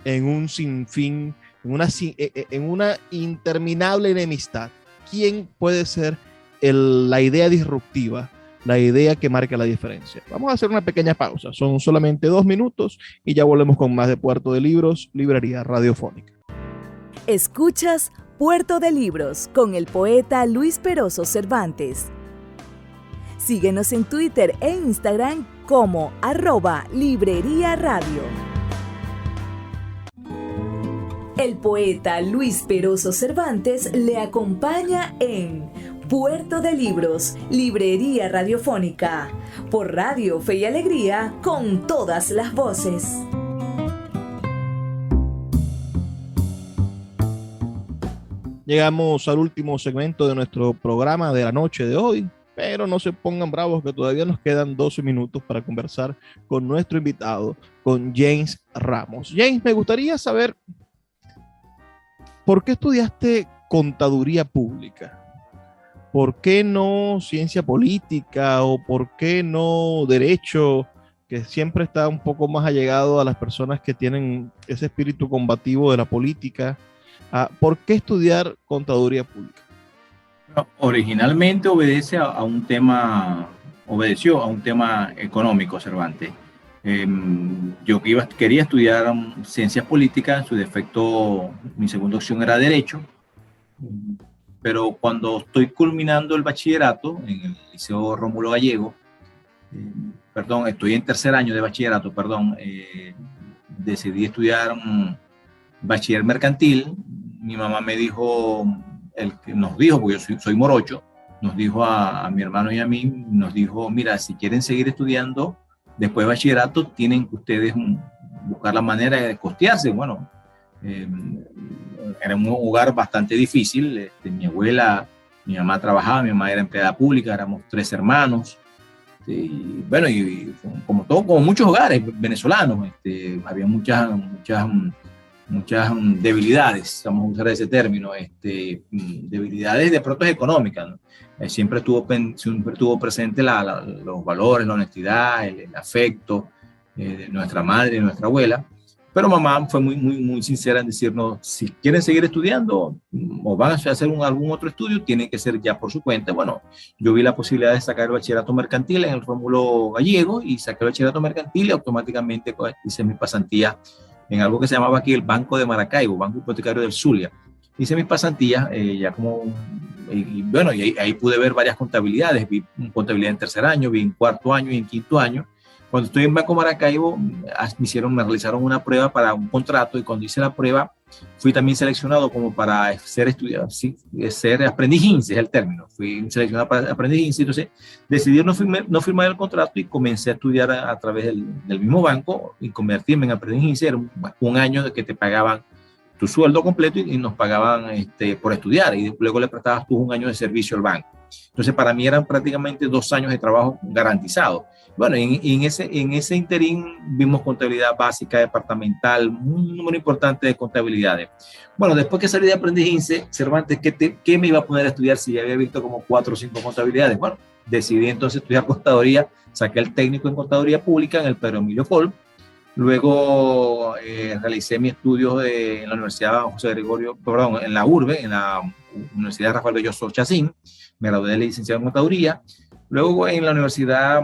en un sinfín, en una interminable enemistad? ¿Quién puede ser la idea disruptiva, la idea que marca la diferencia? Vamos a hacer una pequeña pausa, son solamente 2 minutos y ya volvemos con más de Puerto de Libros, Librería Radiofónica. Escuchas Puerto de Libros con el poeta Luis Peroso Cervantes. Síguenos en Twitter e Instagram como @Librería Radio. El poeta Luis Peroso Cervantes le acompaña en Puerto de Libros, Librería Radiofónica, por Radio Fe y Alegría, con todas las voces. Llegamos al último segmento de nuestro programa de la noche de hoy, pero no se pongan bravos que todavía nos quedan 12 minutos para conversar con nuestro invitado, con James Ramos. James, me gustaría saber, ¿por qué estudiaste contaduría pública? ¿Por qué no ciencia política o por qué no derecho, que siempre está un poco más allegado a las personas que tienen ese espíritu combativo de la política? ¿Por qué estudiar contaduría pública? Bueno, originalmente obedeció a un tema económico, Cervantes. Yo quería estudiar ciencias políticas, en su defecto mi segunda opción era derecho, pero cuando estoy culminando el bachillerato en el Liceo Rómulo Gallego, estoy en tercer año de bachillerato, decidí estudiar bachiller mercantil. Mi mamá me dijo, nos dijo, porque yo soy morocho, nos dijo a mi hermano y a mí, nos dijo, mira, si quieren seguir estudiando después de bachillerato, tienen que ustedes buscar la manera de costearse. Bueno, era un hogar bastante difícil. Mi abuela, mi mamá trabajaba, mi mamá era empleada pública, éramos 3 hermanos. Y como muchos hogares venezolanos, había muchas debilidades, vamos a usar ese término, debilidades de pronto económicas, ¿no? Siempre tuvo presente los valores, la honestidad, el afecto de nuestra madre y nuestra abuela, pero mamá fue muy sincera en decirnos, si quieren seguir estudiando o van a hacer algún otro estudio, tienen que ser ya por su cuenta. Bueno, yo vi la posibilidad de sacar el bachillerato mercantil en el Rómulo Gallego y saqué el bachillerato mercantil y automáticamente hice mi pasantía en algo que se llamaba aquí el Banco de Maracaibo, Banco Hipotecario del Zulia. Hice mis pasantías y ahí pude ver varias contabilidades. Vi contabilidad en tercer año, vi en cuarto año y en quinto año. Cuando estoy en Banco Maracaibo, me realizaron una prueba para un contrato y cuando hice la prueba, fui también seleccionado como para ser estudiante, ¿sí? Ser aprendiz 15 es el término. Fui seleccionado para aprendiz 15, entonces decidí no firmar el contrato y comencé a estudiar a través del mismo banco y convertirme en aprendiz 15. Era un año de que te pagaban tu sueldo completo y nos pagaban por estudiar y luego le prestabas tú un año de servicio al banco. Entonces para mí eran prácticamente 2 años de trabajo garantizados. Bueno, en ese interín vimos contabilidad básica, departamental, un número importante de contabilidades. Bueno, después que salí de aprendiz 15, Cervantes, ¿qué me iba a poner a estudiar si ya había visto como 4 o 5 contabilidades? Bueno, decidí entonces estudiar contaduría, saqué el técnico en contaduría pública en el Pedro Emilio Colp. Luego realicé mis estudios en la Universidad en la URBE, en la Universidad Rafael Belloso Chacín. Me gradué de licenciado en contaduría. Luego en la Universidad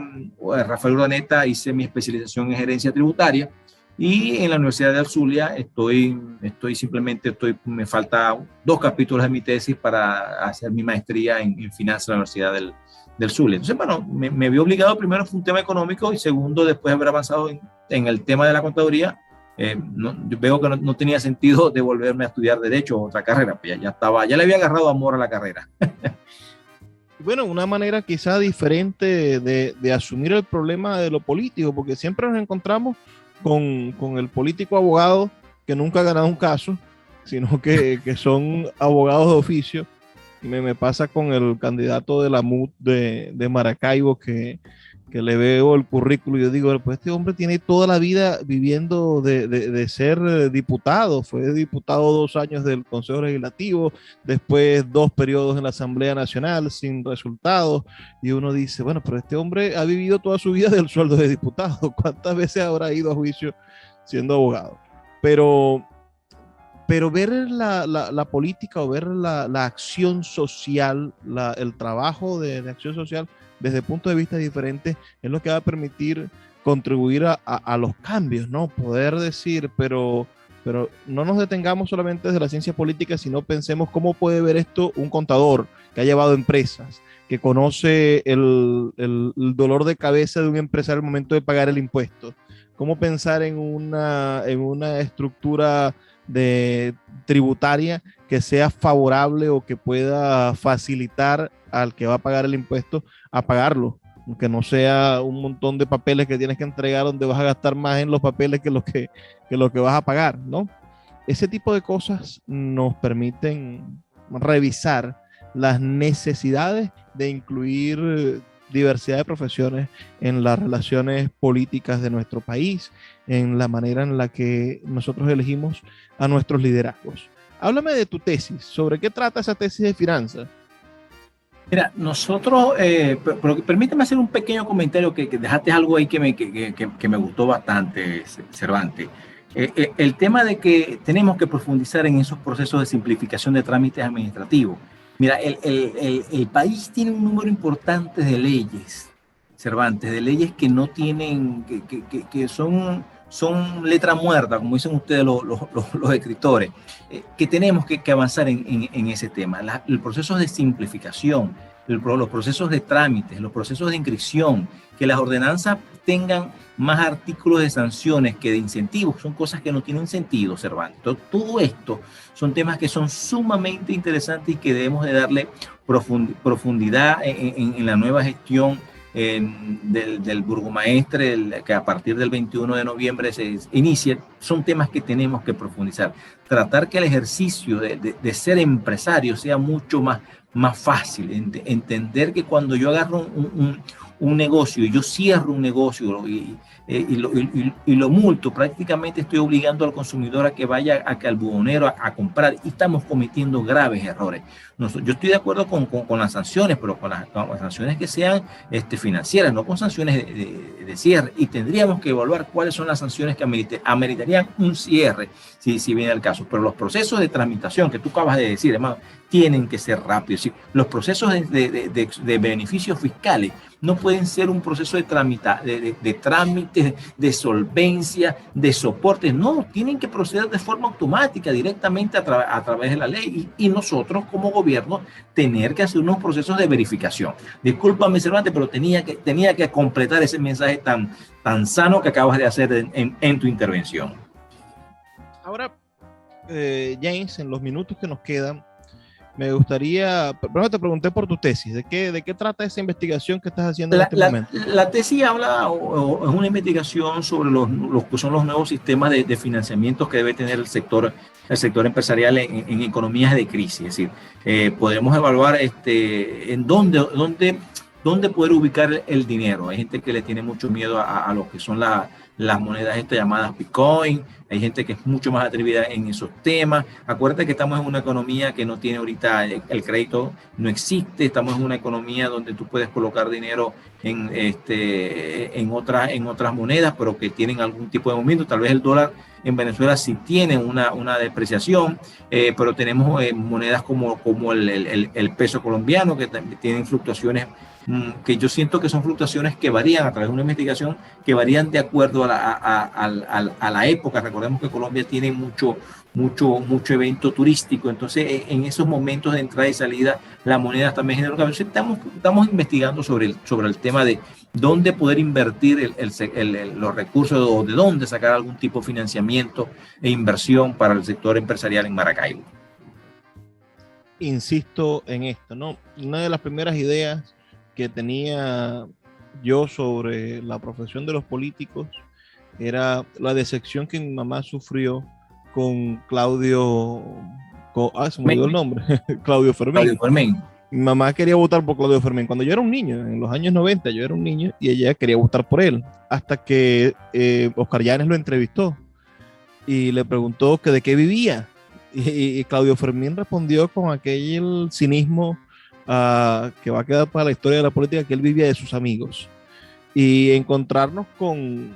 Rafael Urdaneta hice mi especialización en gerencia tributaria y en la Universidad de Zulia me falta 2 capítulos de mi tesis para hacer mi maestría en finanzas en la Universidad del Zulia. Entonces, bueno, me vi obligado, primero fue un tema económico y segundo, después de haber avanzado en el tema de la contaduría, yo veo que no tenía sentido de volverme a estudiar derecho o otra carrera, pues ya le había agarrado amor a la carrera. Bueno, una manera quizá diferente de asumir el problema de lo político, porque siempre nos encontramos con el político abogado que nunca ha ganado un caso, sino que son abogados de oficio. Me pasa con el candidato de la MUD de Maracaibo, que le veo el currículo y yo digo, pues este hombre tiene toda la vida viviendo de ser diputado. Fue diputado 2 años del Consejo Legislativo, después 2 periodos en la Asamblea Nacional sin resultados. Y uno dice, bueno, pero este hombre ha vivido toda su vida del sueldo de diputado. ¿Cuántas veces habrá ido a juicio siendo abogado? Pero ver la política o ver la acción social, el trabajo de acción social desde puntos de vista diferentes es lo que va a permitir contribuir a los cambios, ¿no? Poder decir, pero no nos detengamos solamente desde la ciencia política, sino pensemos cómo puede ver esto un contador que ha llevado empresas, que conoce el dolor de cabeza de un empresario al momento de pagar el impuesto. Cómo pensar en una estructura tributaria que sea favorable o que pueda facilitar al que va a pagar el impuesto a pagarlo, que no sea un montón de papeles que tienes que entregar donde vas a gastar más en los papeles que lo que vas a pagar, ¿no? Ese tipo de cosas nos permiten revisar las necesidades de incluir diversidad de profesiones en las relaciones políticas de nuestro país, en la manera en la que nosotros elegimos a nuestros liderazgos. Háblame de tu tesis. ¿Sobre qué trata esa tesis de finanzas? Mira, nosotros, pero permíteme hacer un pequeño comentario que dejaste algo ahí que me gustó bastante, Cervantes. El tema de que tenemos que profundizar en esos procesos de simplificación de trámites administrativos. Mira, el país tiene un número importante de leyes, Cervantes, de leyes que no tienen, que son letra muerta, como dicen ustedes los escritores, que tenemos que avanzar en ese tema. El proceso de simplificación, los procesos de trámites, los procesos de inscripción, que las ordenanzas tengan más artículos de sanciones que de incentivos, son cosas que no tienen sentido, Cervantes. Entonces, todo esto son temas que son sumamente interesantes y que debemos de darle profundidad en la nueva gestión del burgomaestre, que a partir del 21 de noviembre se inicia. Son temas que tenemos que profundizar. Tratar que el ejercicio de ser empresario sea mucho más fácil. Entender que cuando yo agarro un negocio y yo cierro un negocio y lo multo, prácticamente estoy obligando al consumidor a que vaya al buhonero a comprar, y estamos cometiendo graves errores. Yo estoy de acuerdo con las sanciones, pero con las sanciones que sean financieras, no con sanciones de cierre, y tendríamos que evaluar cuáles son las sanciones que ameritarían un cierre, si viene el caso. Pero los procesos de tramitación que tú acabas de decir, hermano, tienen que ser rápidos. ¿Sí? Los procesos de beneficios fiscales no pueden ser un proceso de trámite, de solvencia, de soporte. No, tienen que proceder de forma automática, directamente a través de la ley. Y nosotros, como gobierno, tener que hacer unos procesos de verificación. Discúlpame, Cervantes, pero tenía que completar ese mensaje tan sano que acabas de hacer en tu intervención. Ahora, James, en los minutos que nos quedan, me gustaría, primero te pregunté por tu tesis, ¿de qué trata esa investigación que estás haciendo en este momento? La tesis habla, o es una investigación sobre los que son los nuevos sistemas de financiamiento que debe tener el sector empresarial en economías de crisis. Es decir, podremos evaluar en dónde poder ubicar el dinero. Hay gente que le tiene mucho miedo a lo que son las monedas llamadas Bitcoin. Hay gente que es mucho más atrevida en esos temas. Acuérdate que estamos en una economía que no tiene ahorita el crédito, no existe. Estamos en una economía donde tú puedes colocar dinero en otras monedas, pero que tienen algún tipo de movimiento. Tal vez el dólar en Venezuela sí tiene una depreciación, pero tenemos monedas como el peso colombiano, que tienen fluctuaciones que yo siento que son fluctuaciones que varían a través de una investigación, que varían de acuerdo a la época. Recordemos que Colombia tiene mucho evento turístico, entonces en esos momentos de entrada y salida la moneda también genera un cambio. Estamos investigando sobre el tema de dónde poder invertir los recursos, o de dónde sacar algún tipo de financiamiento e inversión para el sector empresarial en Maracaibo. Insisto en esto, ¿no? Una de las primeras ideas que tenía yo sobre la profesión de los políticos era la decepción que mi mamá sufrió con Claudio, se me olvidó el nombre, Claudio Fermín. Claudio Fermín. Mi mamá quería votar por Claudio Fermín cuando yo era un niño, en los años 90 yo era un niño y ella quería votar por él, hasta que Oscar Llanes lo entrevistó y le preguntó que de qué vivía, y Claudio Fermín respondió con aquel cinismo que va a quedar para la historia de la política, que él vivía de sus amigos. Y encontrarnos con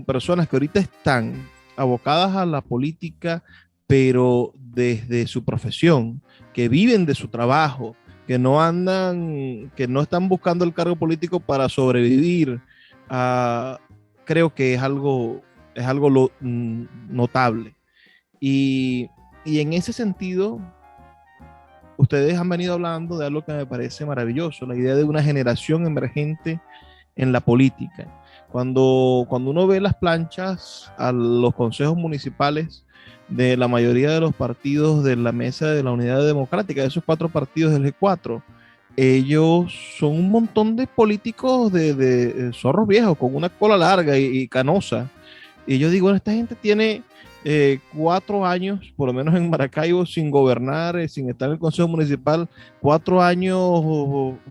personas que ahorita están abocadas a la política, pero desde su profesión, que viven de su trabajo, que no están buscando el cargo político para sobrevivir, creo que es algo notable. Y en ese sentido, ustedes han venido hablando de algo que me parece maravilloso, la idea de una generación emergente en la política. Cuando uno ve las planchas a los consejos municipales de la mayoría de los partidos de la mesa de la Unidad Democrática, de esos 4 partidos del G4, ellos son un montón de políticos de zorros viejos, con una cola larga y canosa. Y yo digo, bueno, esta gente tiene 4 años, por lo menos en Maracaibo, sin gobernar, sin estar en el Consejo Municipal, 4 años,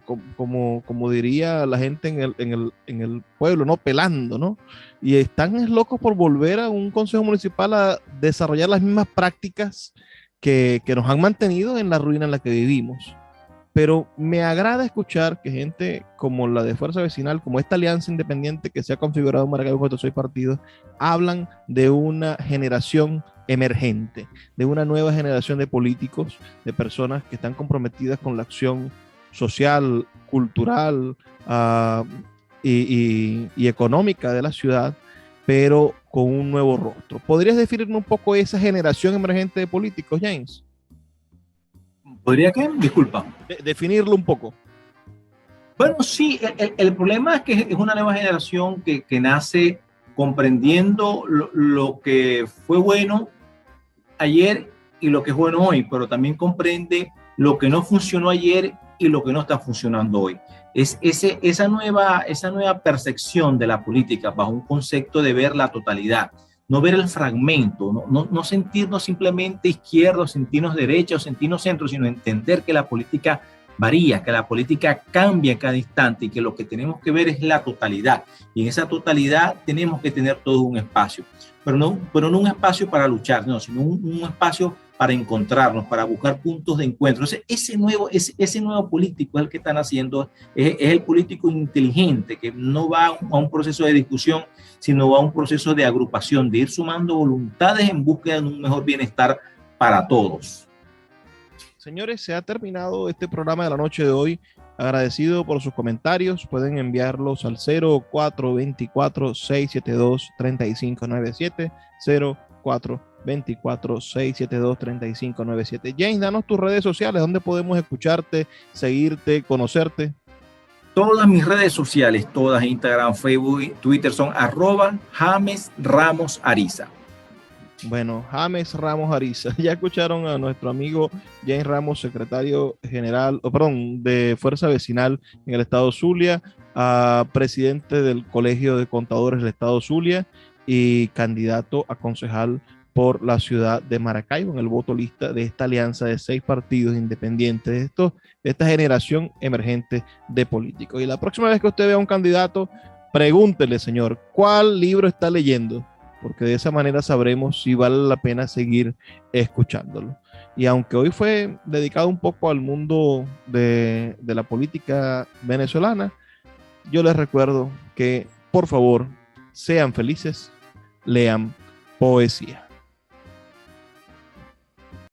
como diría la gente en el pueblo, ¿no? Pelando, ¿no? Y están locos por volver a un Consejo Municipal a desarrollar las mismas prácticas que nos han mantenido en la ruina en la que vivimos. Pero me agrada escuchar que gente como la de Fuerza Vecinal, como esta alianza independiente que se ha configurado en Maracaibo con estos 6 partidos, hablan de una generación emergente, de una nueva generación de políticos, de personas que están comprometidas con la acción social, cultural y económica de la ciudad, pero con un nuevo rostro. ¿Podrías definirme un poco esa generación emergente de políticos, James? ¿Podría qué? Disculpa. Definirlo un poco. Bueno, sí, el problema es que es una nueva generación que nace comprendiendo lo que fue bueno ayer y lo que es bueno hoy, pero también comprende lo que no funcionó ayer y lo que no está funcionando hoy. Es esa nueva percepción de la política bajo un concepto de ver la totalidad, no ver el fragmento, no sentirnos simplemente izquierdos, sentirnos derecha o sentirnos centro, sino entender que la política varía, que la política cambia en cada instante y que lo que tenemos que ver es la totalidad. Y en esa totalidad tenemos que tener todo un espacio, pero no un espacio para luchar, sino un espacio para encontrarnos, para buscar puntos de encuentro. Ese nuevo político es el que están haciendo, es el político inteligente, que no va a un proceso de discusión, sino va a un proceso de agrupación, de ir sumando voluntades en búsqueda de un mejor bienestar para todos. Señores, se ha terminado este programa de la noche de hoy. Agradecido por sus comentarios. Pueden enviarlos al 0424-672-3597, 0424-672-3597. James, danos tus redes sociales, ¿dónde podemos escucharte, seguirte, conocerte? Todas mis redes sociales, todas, Instagram, Facebook, Twitter, son @JamesRamosAriza. Bueno, James Ramos Ariza. Ya escucharon a nuestro amigo James Ramos, secretario general, de Fuerza Vecinal en el estado Zulia, presidente del Colegio de Contadores del estado Zulia y candidato a concejal por la ciudad de Maracaibo en el voto lista de esta alianza de 6 partidos independientes, de esta generación emergente de políticos. Y la próxima vez que usted vea a un candidato, pregúntele, señor, ¿cuál libro está leyendo? Porque de esa manera sabremos si vale la pena seguir escuchándolo. Y aunque hoy fue dedicado un poco al mundo de la política venezolana, yo les recuerdo que, por favor, sean felices, lean poesía.